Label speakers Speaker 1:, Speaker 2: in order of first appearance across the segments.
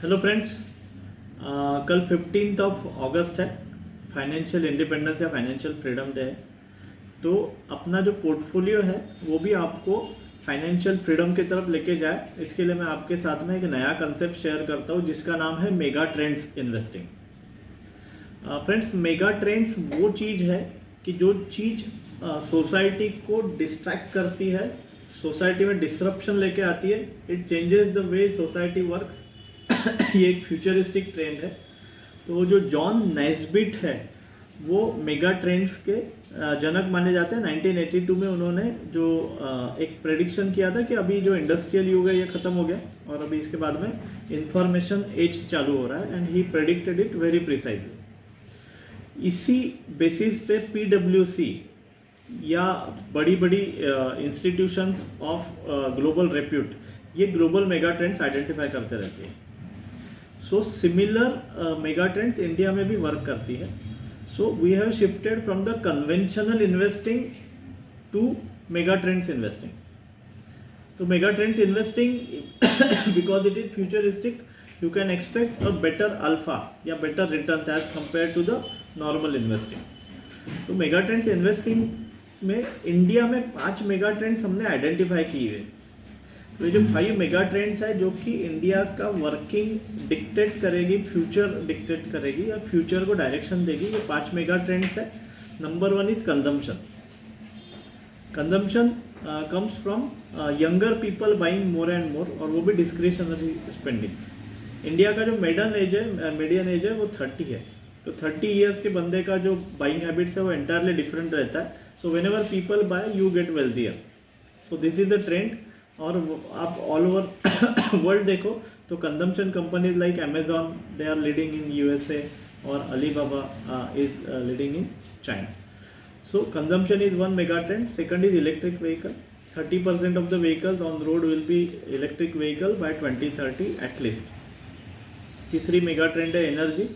Speaker 1: Hello friends, कल 15 अगस्त है, financial independence या फाइनेंशियल फ्रीडम डे है। तो अपना जो पोर्टफोलियो है वो भी आपको फाइनेंशियल फ्रीडम की तरफ लेके जाए, इसके लिए मैं आपके साथ में एक नया कंसेप्ट शेयर करता हूँ जिसका नाम है mega trends investing. Friends, mega trends वो चीज़ है कि जो चीज़ सोसाइटी को डिस्ट्रैक्ट करती है, सोसाइटी में डिसरप्शन लेके आती है, it changes the way society works. ये एक फ्यूचरिस्टिक ट्रेंड है। तो जो जॉन नैस्बिट है वो मेगा ट्रेंड्स के जनक माने जाते हैं। 1982 में उन्होंने जो एक प्रेडिक्शन किया था कि अभी जो इंडस्ट्रियल युग है ये खत्म हो गया और अभी इसके बाद में इंफॉर्मेशन एज चालू हो रहा है, and he predicted it very precisely. इसी बेसिस पे PwC या बड़ी बड़ी इंस्टीट्यूशंस ऑफ ग्लोबल रेप्यूट ये ग्लोबल मेगा ट्रेंड्स आइडेंटिफाई करते रहते हैं। So similar mega trends India में भी वर्क करती है। So we have shifted from the conventional investing to mega trends investing. तो mega trends investing because it is futuristic, you can expect a better alpha या better return as compare to the normal investing. तो mega trends investing में India में 5 mega trends हमने identify किए हैं। तो ये जो 5 मेगा ट्रेंड्स है जो कि इंडिया का वर्किंग डिक्टेट करेगी, फ्यूचर डिक्टेट करेगी या फ्यूचर को डायरेक्शन देगी, ये 5 मेगा ट्रेंड्स है। Number 1 is consumption. Consumption comes from younger people buying more and more, और वो भी डिस्क्रिशनरी स्पेंडिंग। इंडिया का जो मीडियन एज है वो 30 है। तो 30 ईयर्स के बंदे का जो बाइंग हैबिट्स है वो एंटायरली डिफरेंट रहता है। So whenever people buy you get wealthier. So this is the trend. और आप ऑल ओवर वर्ल्ड देखो तो consumption companies like Amazon they are leading in USA और Alibaba is leading in China. So consumption is one mega trend. Second is electric vehicle. 30% of the vehicles on road will be electric vehicle by 2030 at least. तीसरी mega trend है energy.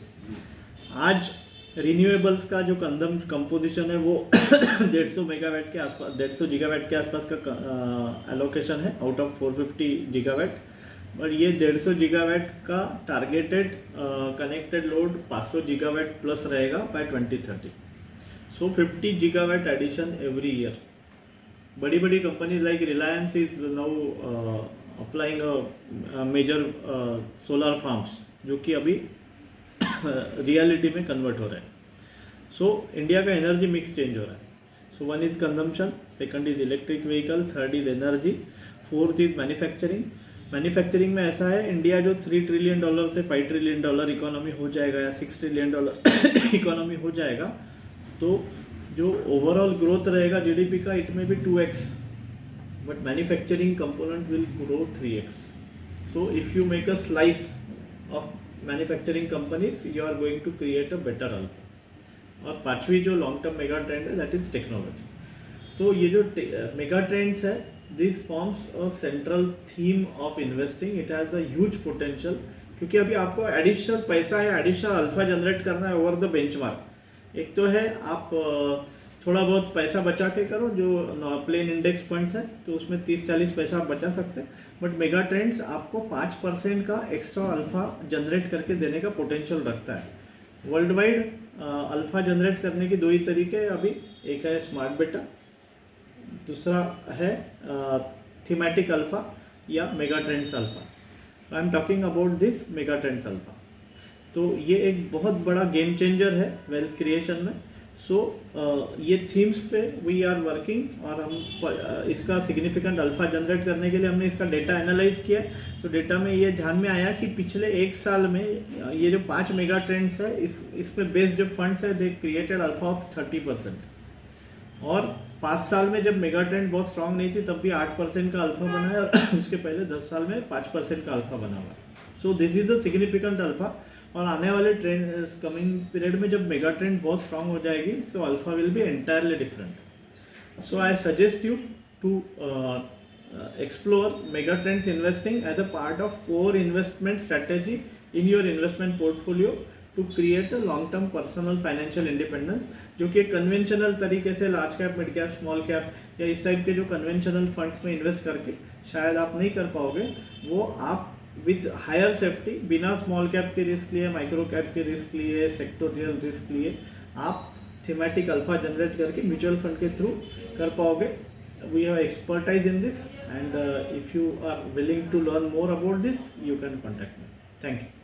Speaker 1: आज renewables का जो composition है वो 150 megawatt के आसपास, 150 gigawatt के आसपास का एलोकेशन है आउट ऑफ 450 गीगावाट। और ये 150 गीगावाट का targeted connected load 500 gigawatt plus रहेगा by 2030। So 50 gigawatt addition every year. बड़ी बड़ी companies like Reliance is now applying major solar farms जो कि अभी रियलिटी में कन्वर्ट हो रहा है। सो इंडिया का एनर्जी मिक्स चेंज हो रहा है। So 1 is consumption, second is electric vehicle, third is energy, fourth is manufacturing. Manufacturing में ऐसा है, इंडिया जो $3 ट्रिलियन से $5 ट्रिलियन इकोनॉमी हो जाएगा या $6 ट्रिलियन इकोनॉमी हो जाएगा, तो जो ओवरऑल ग्रोथ रहेगा GDP का इट में भी 2x, but manufacturing component will grow 3x। So if you make a slice of manufacturing companies you are going to create a better alpha. और पांचवी जो लॉन्ग टर्म मेगा ट्रेंड है that is technology. तो ये जो mega trends है this forms a central theme of investing. It has a huge potential, क्योंकि अभी आपको एडिशनल पैसा या एडिशनल अल्फा जनरेट करना है ओवर द बेंचमार्क। एक तो है आप थोड़ा बहुत पैसा बचा के करो, जो प्लेन इंडेक्स फंड्स है तो उसमें 30-40 पैसा आप बचा सकते हैं, बट मेगा ट्रेंड्स आपको 5% का एक्स्ट्रा अल्फा जनरेट करके देने का पोटेंशियल रखता है। वर्ल्ड वाइड अल्फा जनरेट करने के 2 ही तरीके हैं अभी, एक है स्मार्ट बेटा, दूसरा है थीमेटिक अल्फा या mega trends alpha. I am talking about this mega trends alpha. तो ये एक बहुत बड़ा गेम चेंजर है वेल्थ क्रिएशन में। सो ये थीम्स पे वी आर वर्किंग, और हम इसका सिग्निफिकेंट अल्फा जनरेट करने के लिए हमने इसका डेटा एनालाइज किया। तो डेटा में ये ध्यान में आया कि पिछले 1 साल में ये जो 5 मेगा ट्रेंड्स है इसमें बेस्ड जो फंड्स है दे क्रिएटेड अल्फा ऑफ 30%। और 5 साल में जब मेगा ट्रेंड बहुत स्ट्रांग नहीं थी तब भी 8% का अल्फा बना है, और उसके पहले 10 साल में 5% का अल्फा बना हुआ है। सो this is the significant alpha. और आने वाले ट्रेंड कमिंग पीरियड में जब मेगा ट्रेंड बहुत स्ट्रांग हो जाएगी, so alpha will be entirely different. So I suggest you to explore mega trends investing as a part of core investment strategy in your investment portfolio to create a long term personal financial independence, जो कि conventional तरीके से large cap, mid cap, small cap या इस type के जो conventional funds में invest करके शायद आप नहीं कर पाओगे, वो आप विथ हायर सेफ्टी, बिना स्मॉल कैप के रिस्क लिए, माइक्रो कैप के रिस्क लिए, सेक्टोरियल रिस्क लिए आप थीमेटिक अल्फा जनरेट करके म्यूचुअल फंड के थ्रू कर पाओगे. We have expertise in this, and if you are willing to learn more about this, you can contact me. Thank you.